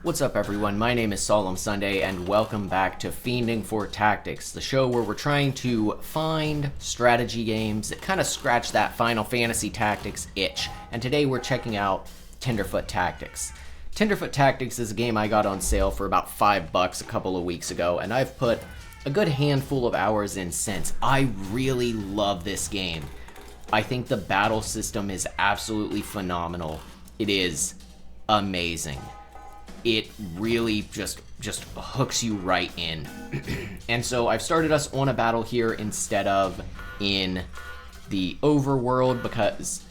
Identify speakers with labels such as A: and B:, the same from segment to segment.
A: What's up everyone, my name is Solemn Sunday and welcome back to Fiending for Tactics, the show where we're trying to find strategy games that kind of scratch that Final Fantasy Tactics itch. And today we're checking out Tenderfoot Tactics. Tenderfoot Tactics is a game I got on sale for about $5 a couple of weeks ago, and I've put a good handful of hours in since. I really love this game. I think the battle system is absolutely phenomenal. It is amazing. It really just hooks you right in. And so I've started us on a battle here instead of in the overworld because,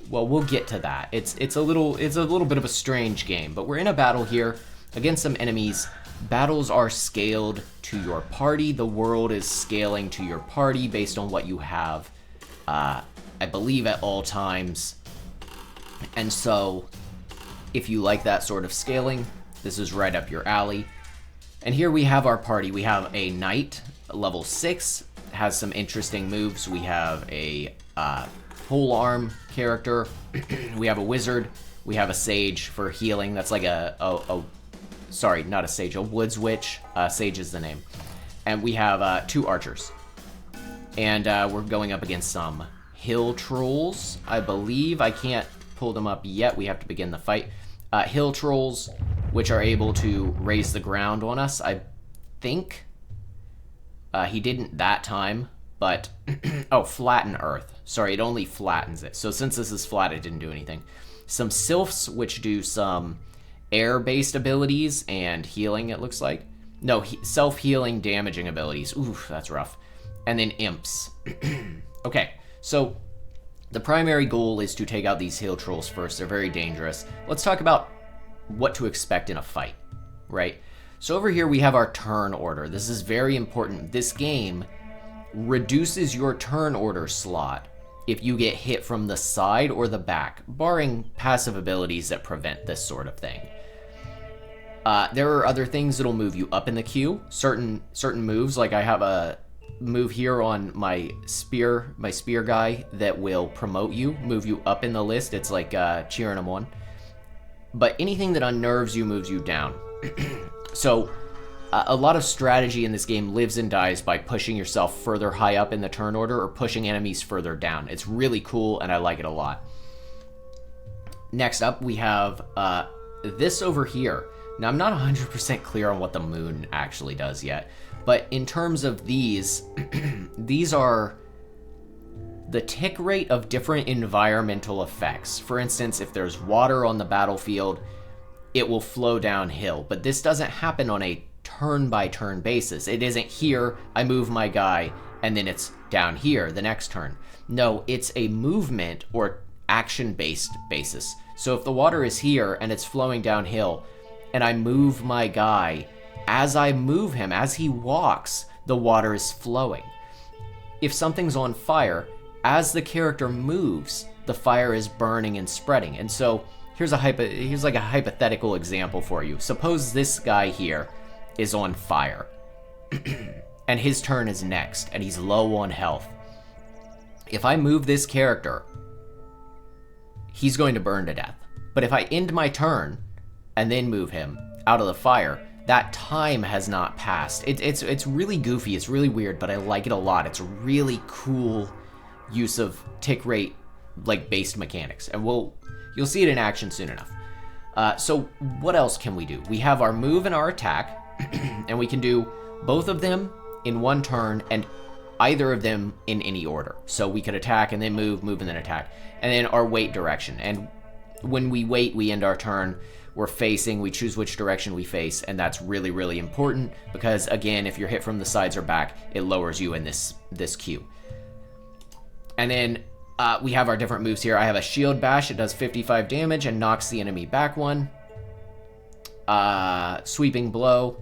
A: well, we'll get to that. It's a little bit of a strange game, but we're in a battle here against some enemies. Battles are scaled to your party. The world is scaling to your party based on what you have, I believe, at all times. And so if you like that sort of scaling, this is right up your alley. And here we have our party. We have a knight, level 6, has some interesting moves. We have a pole arm character. We have a wizard. We have a sage for healing. That's like sorry, not a sage, a woods witch. Sage is the name. And we have 2 archers. And we're going up against some hill trolls, I believe. I can't pull them up yet. We have to begin the fight. Hill trolls, which are able to raise the ground on us. I think he didn't that time, but oh, flatten earth. Sorry, it only flattens it. So since this is flat, it didn't do anything. Some sylphs, which do some air-based abilities and healing, it looks like. No, self-healing damaging abilities. Ooh, that's rough. And then imps. Okay, so the primary goal is to take out these hill trolls first. They're very dangerous. Let's talk about what to expect in a fight, right? So over here we have our turn order. This is very important. This game reduces your turn order slot if you get hit from the side or the back, barring passive abilities that prevent this sort of thing. There are other things that'll move you up in the queue. Certain moves, like I have a move here on my spear guy that will promote you, move you up in the list. It's like cheering him on. But anything that unnerves you moves you down. So a lot of strategy in this game lives and dies by pushing yourself further high up in the turn order or pushing enemies further down. It's really cool and I like it a lot. Next up we have this over here. Now I'm not 100% clear on what the moon actually does yet. But in terms of these, these are the tick rate of different environmental effects. For instance, if there's water on the battlefield, it will flow downhill. But this doesn't happen on a turn-by-turn basis. It isn't here, I move my guy, and then it's down here the next turn. No, it's a movement or action-based basis. So if the water is here and it's flowing downhill, and I move my guy, as I move him, as he walks, the water is flowing. If something's on fire, as the character moves, the fire is burning and spreading. And so here's like a hypothetical example for you. Suppose this guy here is on fire, and his turn is next, and he's low on health. If I move this character, he's going to burn to death. But if I end my turn and then move him out of the fire, that time has not passed. It's really goofy, it's really weird, but I like it a lot. It's a really cool use of tick rate like based mechanics, and you'll see it in action soon enough. So what else can we do? We have our move and our attack, and we can do both of them in one turn and either of them in any order. So we could attack and then move and then attack, and then our wait direction. And when we wait, we end our turn. We're facing, we choose which direction we face, and that's really, really important because, again, if you're hit from the sides or back, it lowers you in this queue. And then we have our different moves here. I have a shield bash. It does 55 damage and knocks the enemy back 1. Sweeping blow.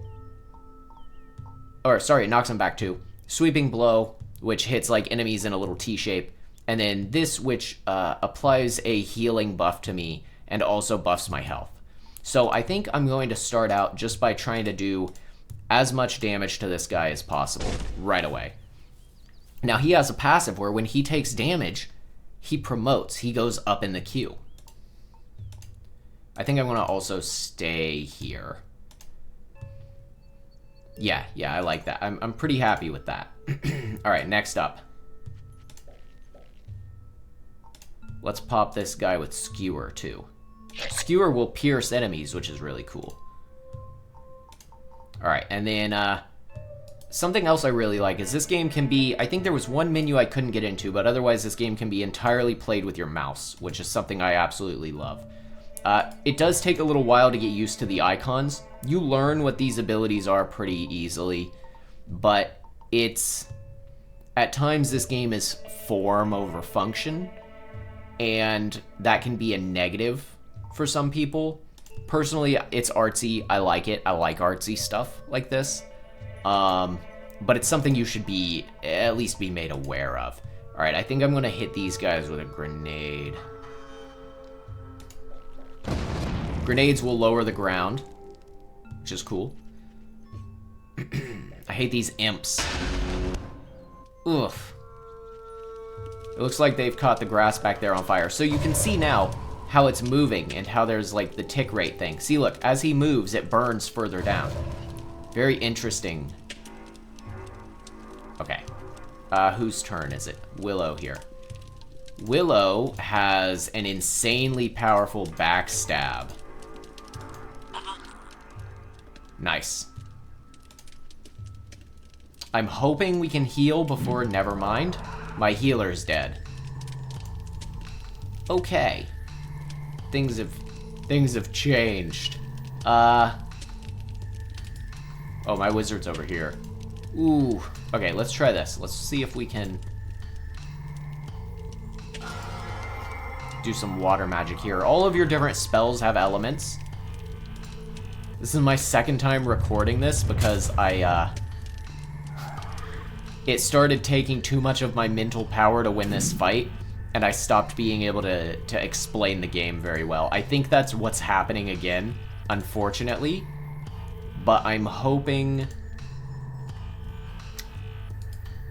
A: Or, sorry, it knocks them back 2. Sweeping blow, which hits like enemies in a little T shape. And then this, which applies a healing buff to me and also buffs my health. So I think I'm going to start out just by trying to do as much damage to this guy as possible right away. Now he has a passive where when he takes damage, he promotes. He goes up in the queue. I think I'm going to also stay here. Yeah, I like that. I'm pretty happy with that. All right, next up. Let's pop this guy with Skewer, too. Skewer will pierce enemies, which is really cool. All right, and then something else I really like is this game can be... I think there was one menu I couldn't get into, but otherwise this game can be entirely played with your mouse, which is something I absolutely love. It does take a little while to get used to the icons. You learn what these abilities are pretty easily, but it's... At times, this game is form over function, and that can be a negative for some people. Personally, it's artsy. I like it. I like artsy stuff like this. But it's something you should at least be made aware of. All right, I think I'm going to hit these guys with a grenade. Grenades will lower the ground, which is cool. I hate these imps. Oof. It looks like they've caught the grass back there on fire. So you can see now how it's moving and how there's like the tick rate thing. See, look, as he moves, it burns further down. Very interesting. Okay. Whose turn is it? Willow here. Willow has an insanely powerful backstab. Nice. I'm hoping we can heal before Nevermind. My healer's dead. Okay. Things have changed. Oh, my wizard's over here. Ooh. Okay, let's try this. Let's see if we can do some water magic here. All of your different spells have elements. This is my second time recording this because it started taking too much of my mental power to win this fight, and I stopped being able to explain the game very well. I think that's what's happening again, unfortunately. But I'm hoping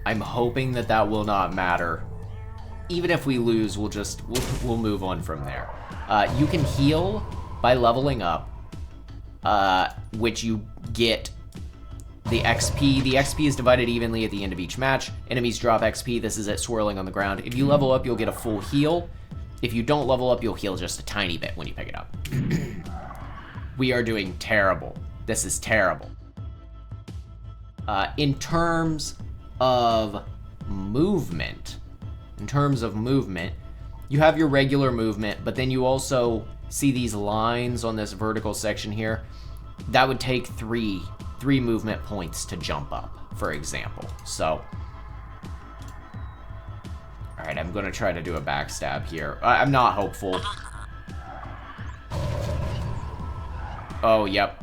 A: that will not matter. Even if we lose, we'll move on from there. You can heal by leveling up, which you get the XP. The XP is divided evenly at the end of each match. Enemies drop XP. This is it swirling on the ground. If you level up, you'll get a full heal. If you don't level up, you'll heal just a tiny bit when you pick it up. We are doing terrible. This is terrible. In terms of movement, you have your regular movement, but then you also see these lines on this vertical section here. That would take three movement points to jump up, for example. So, all right, I'm gonna try to do a backstab here. I'm not hopeful. Oh, yep.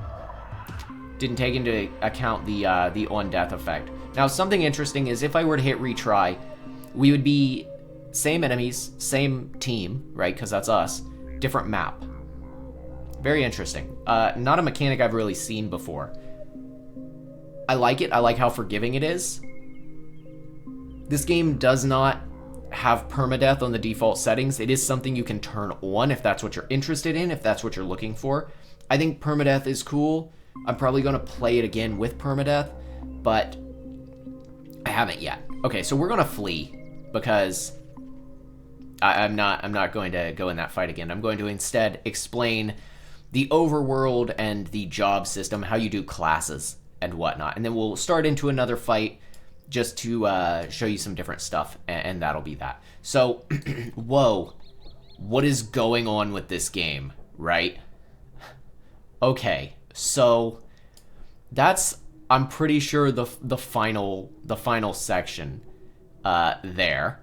A: Didn't take into account the on-death effect. Now, something interesting is if I were to hit retry, we would be same enemies, same team, right? Because that's us. Different map. Very interesting. Not a mechanic I've really seen before. I like it. I like how forgiving it is. This game does not have permadeath on the default settings. It is something you can turn on if that's what you're interested in, if that's what you're looking for. I think permadeath is cool. I'm probably going to play it again with permadeath, but I haven't yet. Okay, so we're going to flee because I'm not going to go in that fight again. I'm going to instead explain the overworld and the job system, how you do classes and whatnot. And then we'll start into another fight just to show you some different stuff, and that'll be that. So, whoa, what is going on with this game, right? Okay, so that's, I'm pretty sure, the final section there.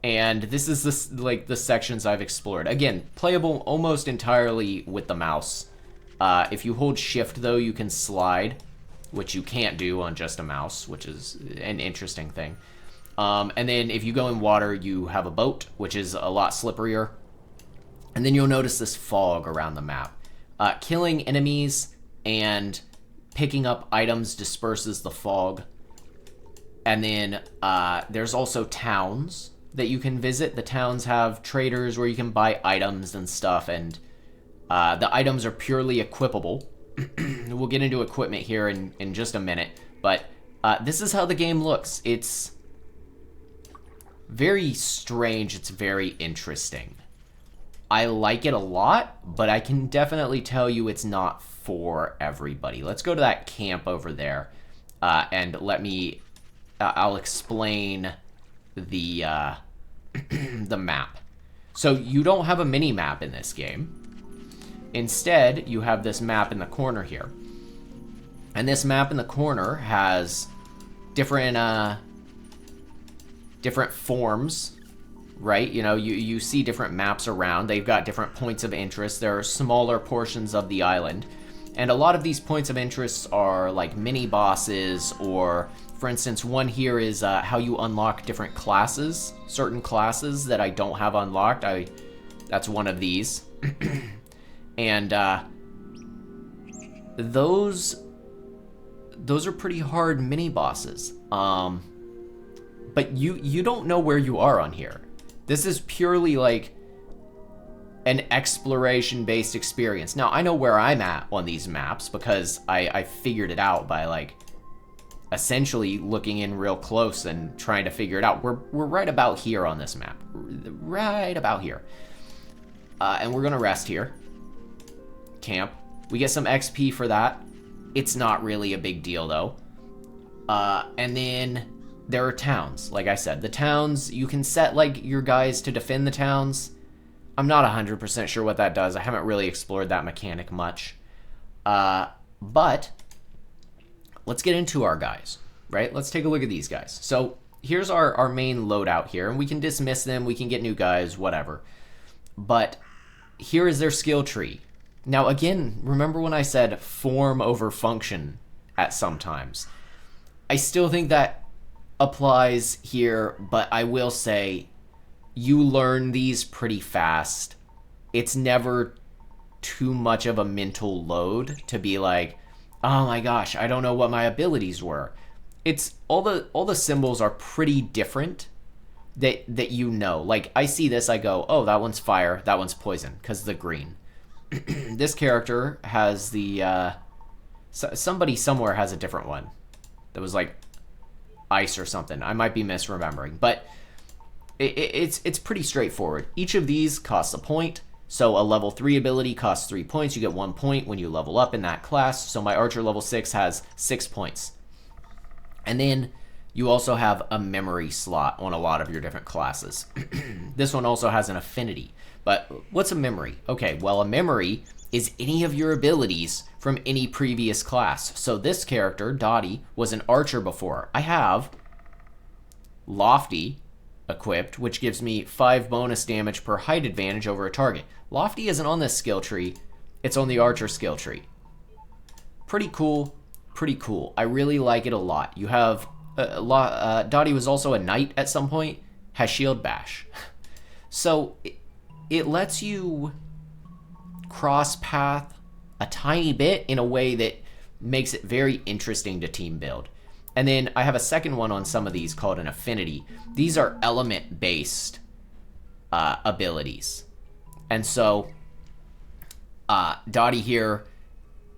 A: And this is the sections I've explored. Again, playable almost entirely with the mouse. If you hold shift, though, you can slide, which you can't do on just a mouse, which is an interesting thing. And then if you go in water, you have a boat, which is a lot slipperier. And then you'll notice this fog around the map. Killing enemies and picking up items disperses the fog. And then there's also towns that you can visit. The towns have traders where you can buy items and stuff, and The items are purely equipable. We'll get into equipment here in just a minute, but this is how the game looks. It's very strange. It's very interesting. I like it a lot, but I can definitely tell you it's not for everybody. Let's go to that camp over there, and I'll explain the the map. So you don't have a mini map in this game. Instead, you have this map in the corner here. And this map in the corner has different forms, right? You know, you see different maps around. They've got different points of interest. There are smaller portions of the island. And a lot of these points of interest are like mini bosses, or for instance, one here is how you unlock different classes, certain classes that I don't have unlocked. That's one of these. And those are pretty hard mini bosses. But you don't know where you are on here. This is purely like an exploration-based experience. Now, I know where I'm at on these maps because I figured it out by like essentially looking in real close and trying to figure it out. We're right about here on this map. Right about here. And we're gonna rest here. Camp. We get some XP for that. It's not really a big deal though. And then there are towns. Like I said, the towns, you can set like your guys to defend the towns. I'm not 100% sure what that does. I haven't really explored that mechanic much. But let's get into our guys, right? Let's take a look at these guys. So here's our main loadout here, and we can dismiss them. We can get new guys, whatever. But here is their skill tree. Now, again, remember when I said form over function at sometimes? I still think that applies here, but I will say you learn these pretty fast. It's never too much of a mental load to be like, oh my gosh, I don't know what my abilities were. It's all the symbols are pretty different that you know. Like I see this, I go, oh, that one's fire, that one's poison, because the green. This character has the somebody somewhere has a different one that was like ice or something. I might be misremembering, but it's pretty straightforward. Each of these costs a point. So a level 3 ability costs 3 points. You get 1 point when you level up in that class. So my archer level 6 has 6 points. And then you also have a memory slot on a lot of your different classes. This one also has an affinity. But what's a memory? Okay, well, a memory is any of your abilities from any previous class. So this character, Dottie, was an archer before. I have Lofty equipped, which gives me 5 bonus damage per height advantage over a target. Lofty isn't on this skill tree. It's on the archer skill tree. Pretty cool. Pretty cool. I really like it a lot. You have... Dottie was also a knight at some point. Has shield bash. So... It lets you cross path a tiny bit in a way that makes it very interesting to team build. And then I have a second one on some of these called an affinity. These are element-based abilities. And so Dottie here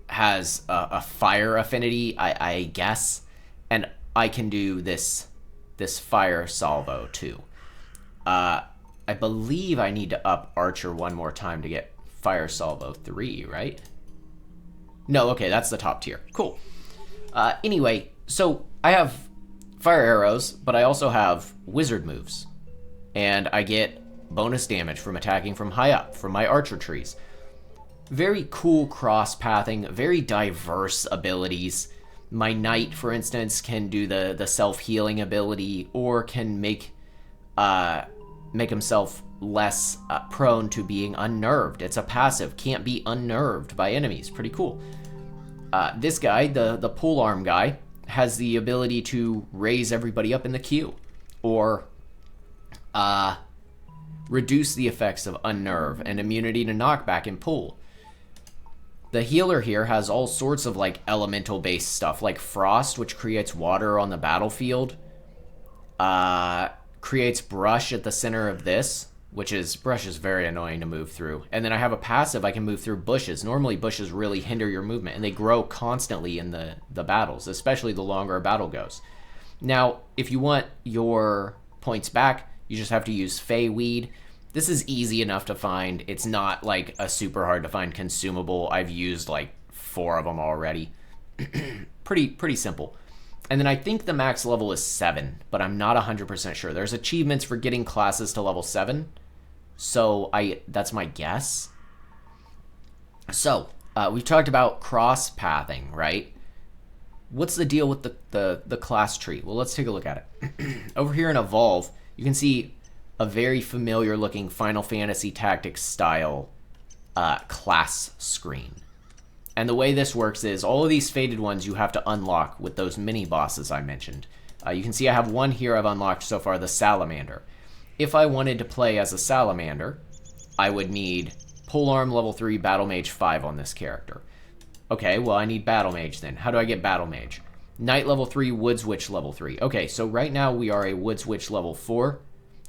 A: has a fire affinity, I guess. And I can do this fire salvo too. I believe I need to up Archer one more time to get Fire Salvo 3, right? No, okay, that's the top tier. Cool. Anyway, so I have fire arrows, but I also have wizard moves. And I get bonus damage from attacking from high up, from my Archer trees. Very cool cross-pathing, very diverse abilities. My knight, for instance, can do the self-healing ability, or can make himself less prone to being unnerved. It's a passive, can't be unnerved by enemies. Pretty cool. This guy, the polearm guy, has the ability to raise everybody up in the queue, or reduce the effects of unnerve and immunity to knockback in pool. The healer here has all sorts of like elemental based stuff, like frost, which creates water on the battlefield. Creates brush at the center of this, which is brush is very annoying to move through. And then I have a passive I can move through bushes. Normally bushes really hinder your movement, and they grow constantly in the battles, especially the longer a battle goes. Now, if you want your points back, you just have to use Fey Weed. This is easy enough to find. It's not like a super hard to find consumable. I've used like 4 of them already. pretty simple. And then I think the max level is 7, but I'm not 100% sure. There's achievements for getting classes to level 7, so that's my guess. So, we've talked about cross-pathing, right? What's the deal with the class tree? Well, let's take a look at it. Over here in Evolve, you can see a very familiar looking Final Fantasy Tactics style class screen. And the way this works is all of these faded ones you have to unlock with those mini bosses I mentioned. You can see I have one here I've unlocked so far, the Salamander. If I wanted to play as a Salamander, I would need Polearm level 3, Battle Mage 5 on this character. Okay, well I need Battle Mage then. How do I get Battle Mage? Knight level 3, Woods Witch level 3. Okay, so right now we are a Woods Witch level 4.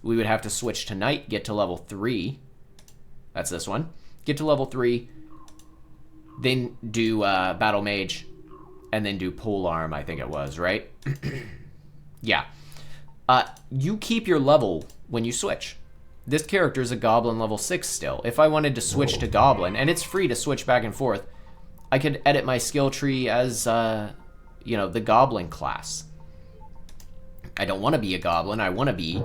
A: We would have to switch to Knight, get to level 3. That's this one. Get to level 3. Then do Battle Mage, and then do Polearm, I think it was, right? Yeah. You keep your level when you switch. This character is a Goblin level 6 still. If I wanted to switch to Goblin, and it's free to switch back and forth, I could edit my skill tree as, you know, the Goblin class. I don't want to be a Goblin, I want to be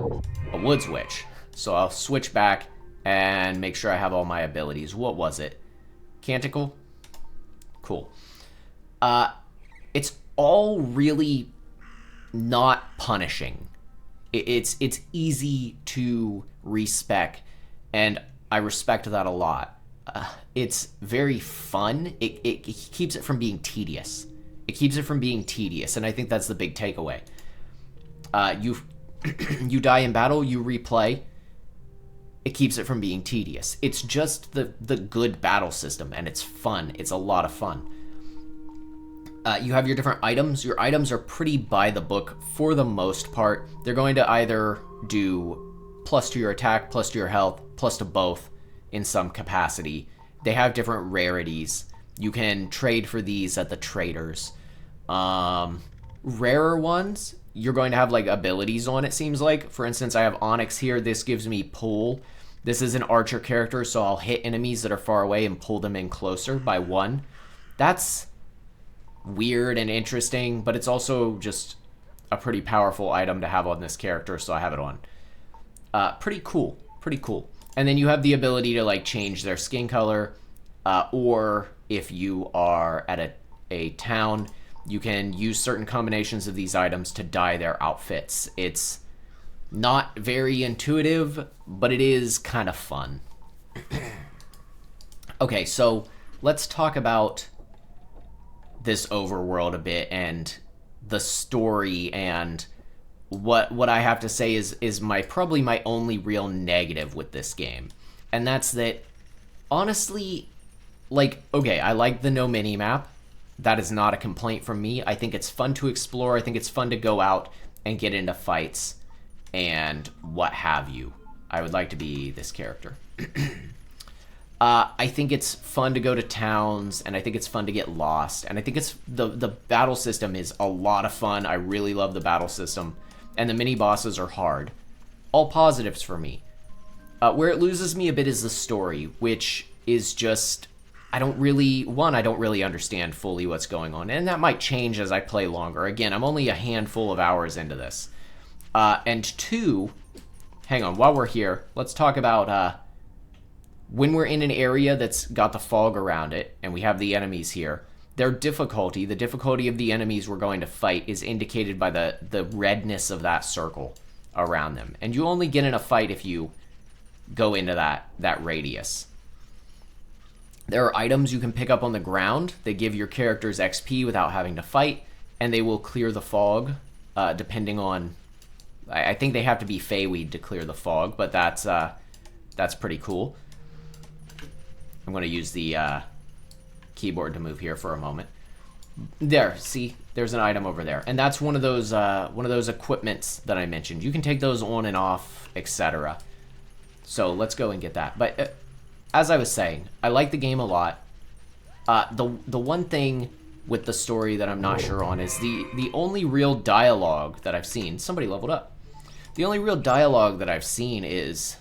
A: a Woods Witch. So I'll switch back and make sure I have all my abilities. What was it? Canticle? Cool. It's all really not punishing. It's easy to respec, and I respect that a lot. It's very fun. It keeps it from being tedious. It keeps it from being tedious, and I think that's the big takeaway. You die in battle, you replay. It keeps it from being tedious. It's just the good battle system, and it's fun. It's a lot of fun. You have your different items. Your items are pretty by the book for the most part. They're going to either do plus to your attack, plus to your health, plus to both in some capacity. They have different rarities. You can trade for these at the traders. Rarer ones, you're going to have like abilities on, it seems like. For instance, I have Onyx here. This gives me pull. This is an archer character, so I'll hit enemies that are far away and pull them in closer by 1. That's weird and interesting, but it's also just a pretty powerful item to have on this character, so I have it on. Pretty cool. And then you have the ability to like change their skin color, or if you are at a town, you can use certain combinations of these items to dye their outfits. It's not very intuitive, but it is kind of fun. Okay, so let's talk about this overworld a bit and the story, and what I have to say is probably my only real negative with this game. And that's that, honestly, like, okay, I like the no minimap. That is not a complaint from me. I think it's fun to explore. I think it's fun to go out and get into fights and what have you. I would like to be this character. I think it's fun to go to towns, and I think it's fun to get lost, and I think it's the battle system is a lot of fun. I really love the battle system, and the mini bosses are hard. All positives for me. Where it loses me a bit is the story, which is just, I don't really understand fully what's going on, and that might change as I play longer. Again, I'm only a handful of hours into this. And 2, hang on, while we're here, let's talk about when we're in an area that's got the fog around it, and we have the enemies here, their difficulty, the difficulty of the enemies we're going to fight, is indicated by the redness of that circle around them. And you only get in a fight if you go into that radius. There are items you can pick up on the ground. They give your characters XP without having to fight, and they will clear the fog, depending on... I think they have to be Feyweed to clear the fog, but that's pretty cool. I'm going to use the keyboard to move here for a moment. There, see, there's an item over there, and that's one of those equipments that I mentioned. You can take those on and off, etc. So let's go and get that. But as I was saying, I like the game a lot. The one thing with the story that I'm not sure on is the only real dialogue that I've seen. Somebody leveled up. The only real dialogue that I've seen is...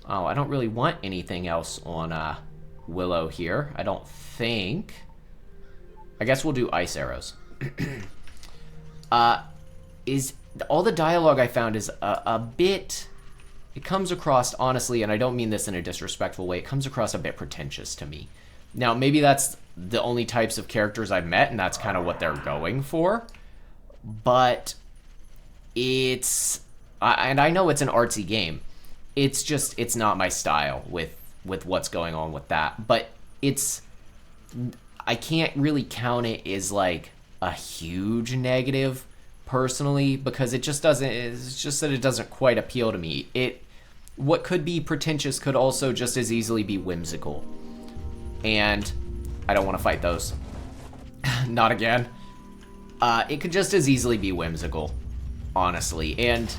A: Oh, I don't really want anything else on Willow here. I don't think. I guess we'll do ice arrows. Is all the dialogue I found is a bit... It comes across, honestly, and I don't mean this in a disrespectful way, it comes across a bit pretentious to me. Now, maybe that's the only types of characters I've met, and that's kind of what they're going for. But it's... and I know it's an artsy game. It's just, it's not my style with what's going on with that. But it's, I can't really count it as like a huge negative personally, because it just doesn't, it's just that it doesn't quite appeal to me. What could be pretentious could also just as easily be whimsical. And I don't want to fight those. Not again. It could just as easily be whimsical, honestly. And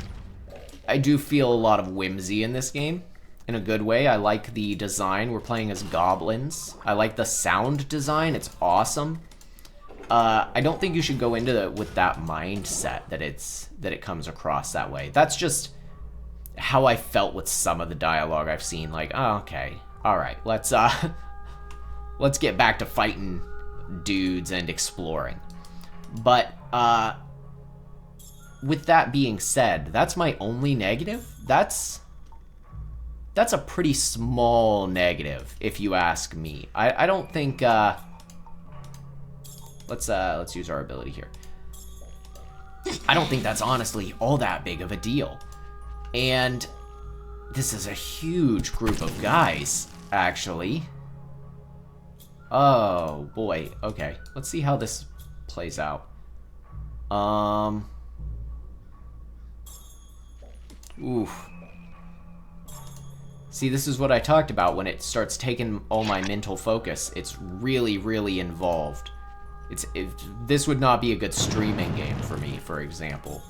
A: I do feel a lot of whimsy in this game, in a good way. I like the design. We're playing as goblins. I like the sound design. It's awesome. I don't think you should go into it with that mindset that it comes across that way. That's just how I felt with some of the dialogue I've seen. Like, oh, okay, all right, let's get back to fighting dudes and exploring. But with that being said, that's my only negative. That's a pretty small negative, if you ask me. I don't think. Let's use our ability here. I don't think that's honestly all that big of a deal. And this is a huge group of guys, actually. Oh boy. Okay, let's see how this plays out. Oof. See, this is what I talked about when it starts taking all my mental focus. It's really, really involved. This would not be a good streaming game for me, for example.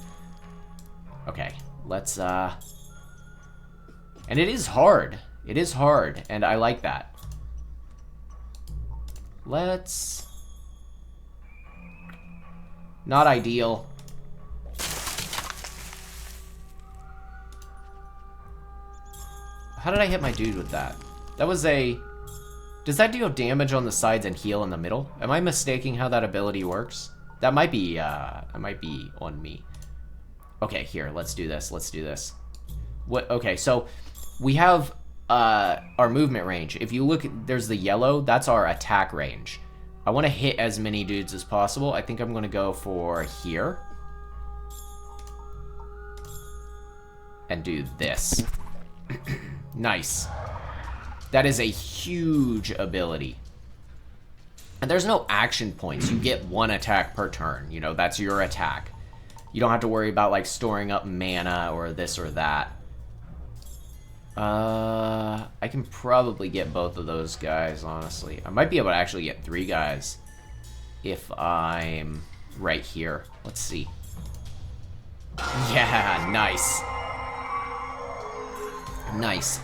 A: Okay, let's, and it is hard. It is hard, and I like that. Let's... Not ideal. How did I hit my dude with that? That was a... Does that deal damage on the sides and heal in the middle? Am I mistaking how that ability works? That might be on me. Okay, here, let's do this. Let's do this. What? Okay, so we have our movement range. If you look, there's the yellow. That's our attack range. I want to hit as many dudes as possible. I think I'm going to go for here. And do this. Nice. That is a huge ability. And there's no action points. You get one attack per turn. You know, that's your attack. You don't have to worry about, like, storing up mana or this or that. I can probably get both of those guys, honestly. I might be able to actually get 3 guys if I'm right here. Let's see. Yeah, nice. Nice.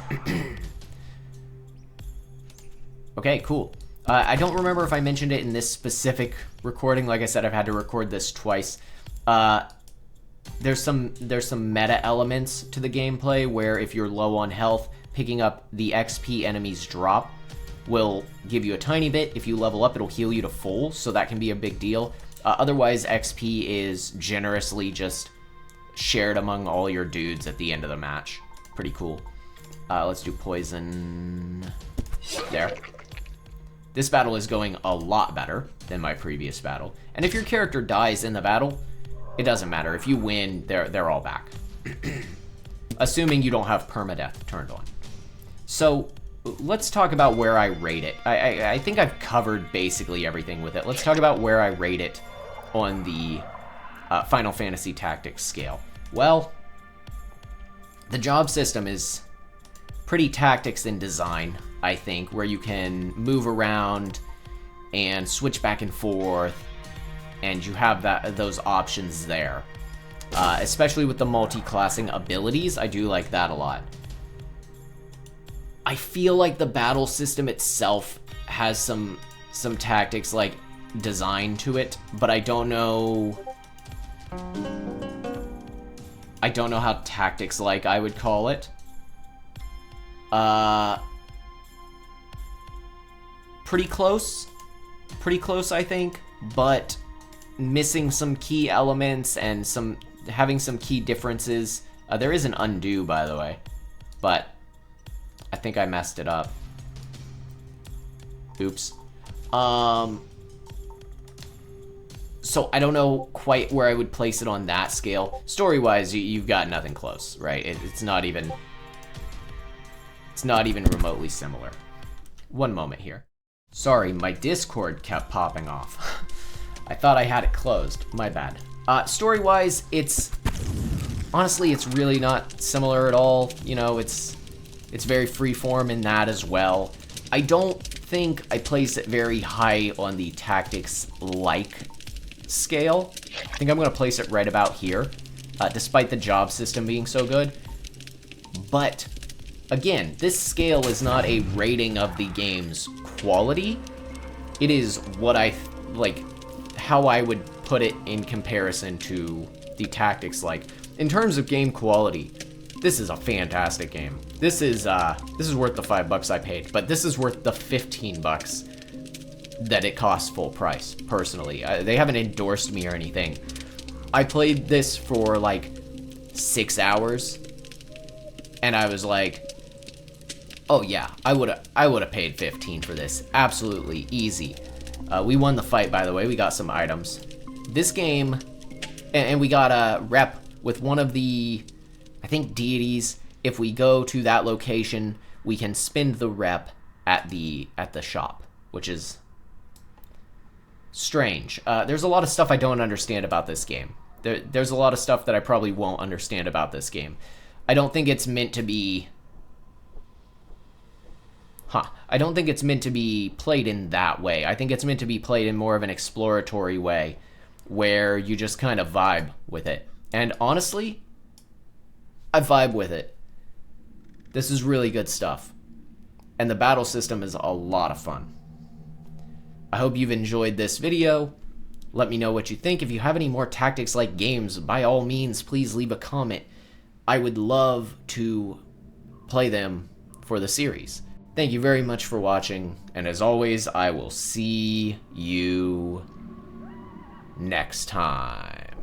A: Okay, cool. I don't remember if I mentioned it in this specific recording. Like I said, I've had to record this twice. There's some meta elements to the gameplay where if you're low on health, picking up the XP enemies drop will give you a tiny bit. If you level up, it'll heal you to full, so that can be a big deal. Otherwise, XP is generously just shared among all your dudes at the end of the match. Pretty cool. Let's do poison. There. This battle is going a lot better than my previous battle. And if your character dies in the battle, it doesn't matter. If you win, they're all back. Assuming you don't have permadeath turned on. So, let's talk about where I rate it. I think I've covered basically everything with it. Let's talk about where I rate it on the Final Fantasy Tactics scale. Well, the job system is pretty tactics in design, I think, where you can move around and switch back and forth, and you have those options there. especially with the multi-classing abilities. I do like that a lot. I feel like the battle system itself has some tactics like design to it, but I don't know how tactics like I would call it. Pretty close I think, but missing some key elements and having some key differences. There is an undo, by the way, but I think I messed it up. Oops. So I don't know quite where I would place it on that scale. Story-wise, you've got nothing close, right? It's not even remotely similar. One moment here. Sorry, my Discord kept popping off. I thought I had it closed. My bad. Story-wise, honestly, it's really not similar at all. You know, it's very freeform in that as well. I don't think I place it very high on the tactics-like scale. I think I'm going to place it right about here, despite the job system being so good. But, again, this scale is not a rating of the game's quality. It is what how I would put it in comparison to the tactics-like. In terms of game quality, this is a fantastic game. This is worth the $5 I paid, but this is worth the $15 that it costs full price, personally. They haven't endorsed me or anything. I played this for like 6 hours, and I was like, oh yeah, I would have paid $15 for this. Absolutely easy. We won the fight, by the way. We got some items. This game, and we got a rep with one of the, I think, deities. If we go to that location, we can spend the rep at the shop, which is strange. There's a lot of stuff I don't understand about this game. There's a lot of stuff that I probably won't understand about this game. I don't think it's meant to be... I don't think it's meant to be played in that way. I think it's meant to be played in more of an exploratory way, where you just kind of vibe with it. And honestly, I vibe with it. This is really good stuff. And the battle system is a lot of fun. I hope you've enjoyed this video. Let me know what you think. If you have any more tactics-like games, by all means, please leave a comment. I would love to play them for the series. Thank you very much for watching, and as always, I will see you next time.